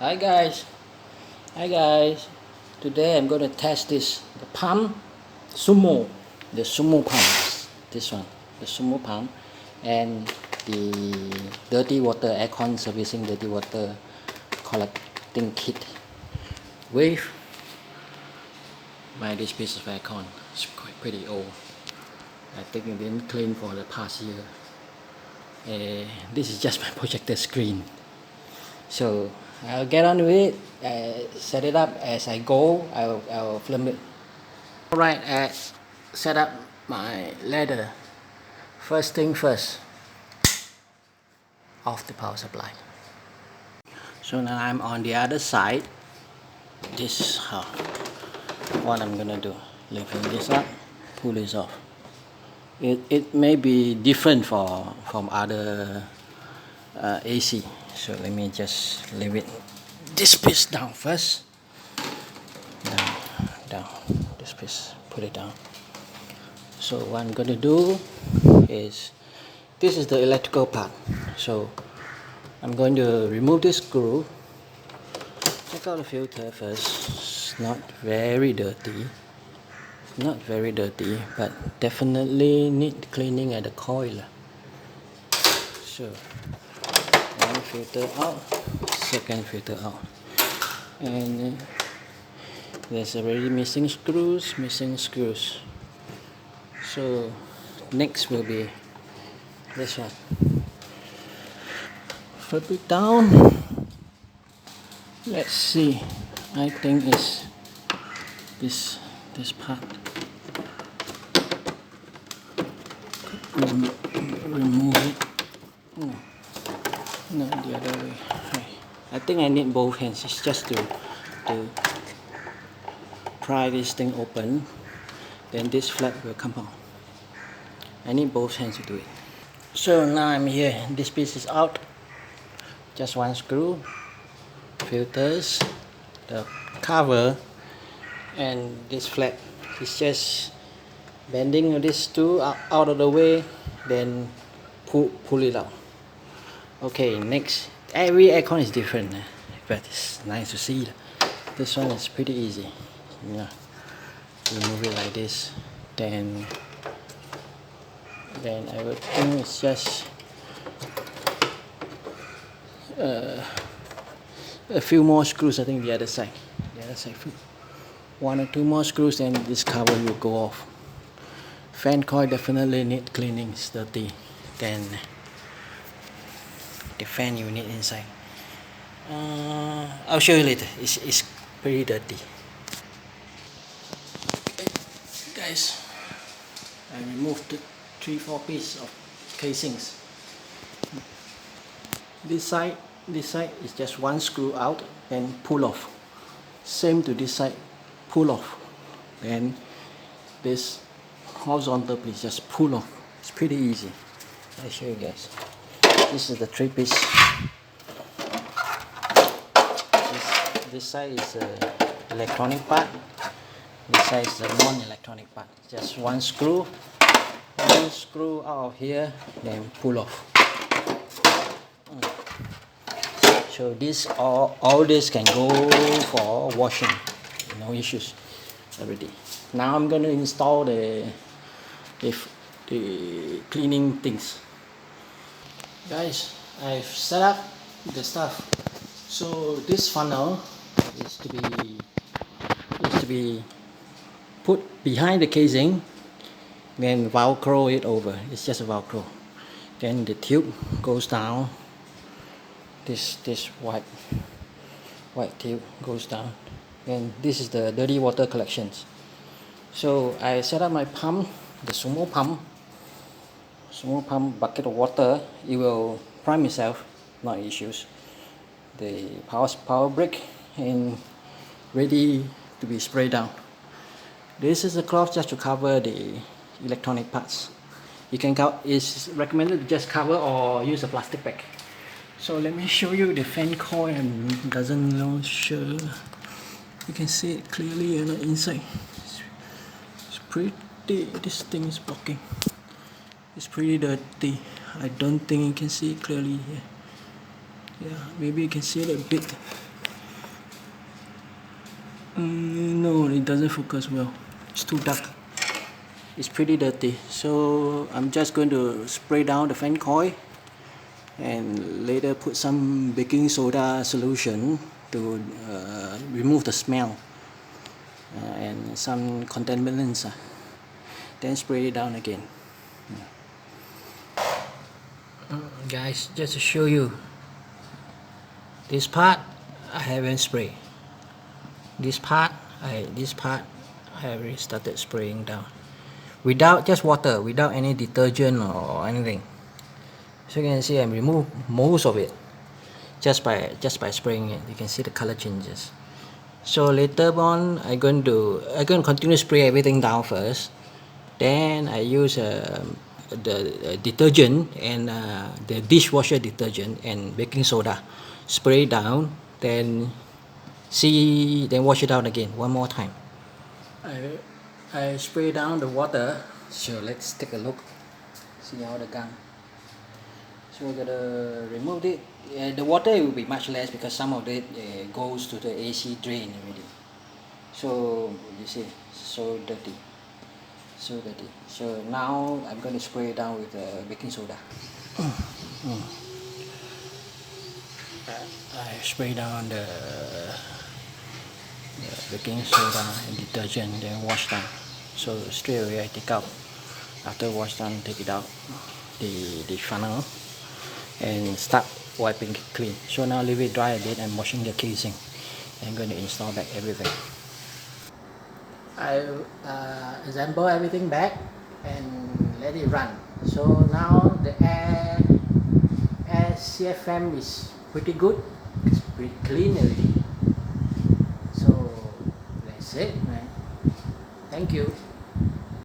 Hi guys, hi guys. Today I'm going to test the pump, Sumo, the Sumo pump. This one, the Sumo pump, and the dirty water aircon servicing dirty water collecting kit with this piece of aircon. It's quite pretty old. I think it didn't clean for the past year. This is just my projector screen. So I'll get on with it, set it up as I go. I'll film it. Alright, set up my ladder. First thing first, off the power supply. So now I'm on the other side. This is how what I'm gonna do. Lifting this up, pull this off. It may be different from other AC. So let me just leave it this piece down first. Down this piece, put it down. So what I'm gonna do is, this is the electrical part. So I'm going to remove this screw. Check out the filter first. It's not very dirty. Not very dirty, but definitely need cleaning at the coil. So one filter out, second filter out, and there's already missing screws. So next will be this one. Flip it down. Let's see. I think it's this part. Remove it. No, the other way. I think I need both hands. It's just to pry this thing open. Then this flap will come out. I need both hands to do it. So now I'm here. This piece is out. Just one screw, filters, the cover, and this flap. It's just bending this two out of the way, then pull it out. Okay, next. Every aircon is different, but it's nice to see. This one is pretty easy. Yeah, remove it like this, then I would think it's just a few more screws. I think the other side, one or two more screws, then this cover will go off. Fan coil definitely need cleaning. It's dirty. Then the fan unit inside, I'll show you later. It's pretty dirty. Okay, guys, I removed the 3-4 pieces of casings. This side is just one screw out and pull off. Same to this side, pull off. Then this horizontal piece, just pull off. It's pretty easy. I'll show you guys. This is the 3-piece. This side is the electronic part. This side is the non-electronic part. Just one screw out of here, then pull off. So this all this can go for washing, no issues already. Now I'm going to install the cleaning things. Guys, I've set up the stuff. So this funnel is to be put behind the casing, then Velcro it over. It's just a Velcro. Then the tube goes down. This white tube goes down, and this is the dirty water collections. So I set up my pump, the Sumo pump bucket of water. It will prime itself, not issues. The power brick and ready to be sprayed down. This is a cloth just to cover the electronic parts. You can it's recommended to just cover or use a plastic bag. So let me show you the fan coil. Doesn't know sure. You can see it clearly on the inside. It's pretty. This thing is blocking. It's pretty dirty. I don't think you can see it clearly here. Yeah, maybe you can see it a bit. No, it doesn't focus well. It's too dark. It's pretty dirty. So I'm just going to spray down the fan coil and later put some baking soda solution to remove the smell and some contaminants. Then spray it down again. Guys, just to show you, this part I haven't sprayed. This part I already started spraying down without just water, without any detergent or anything. So you can see I remove most of it just by spraying it. You can see the color changes. So later on I'm going to continue spray everything down first. Then I use the detergent and the dishwasher detergent and baking soda, spray down, then wash it out again one more time. I spray down the water, so let's take a look, see how the gun. So we're gonna remove it. The water will be much less because some of it goes to the AC drain already. So you see, so dirty. So now I'm going to spray it down with baking soda. I spray down the baking soda and detergent, then wash down. So straight away I take out, after wash down, take it out the funnel and start wiping it clean. So now leave it dry a bit and washing the casing. I'm going to install back everything. I assemble everything back and let it run. So now the air CFM is pretty good. It's pretty clean already. So that's it, man. Thank you.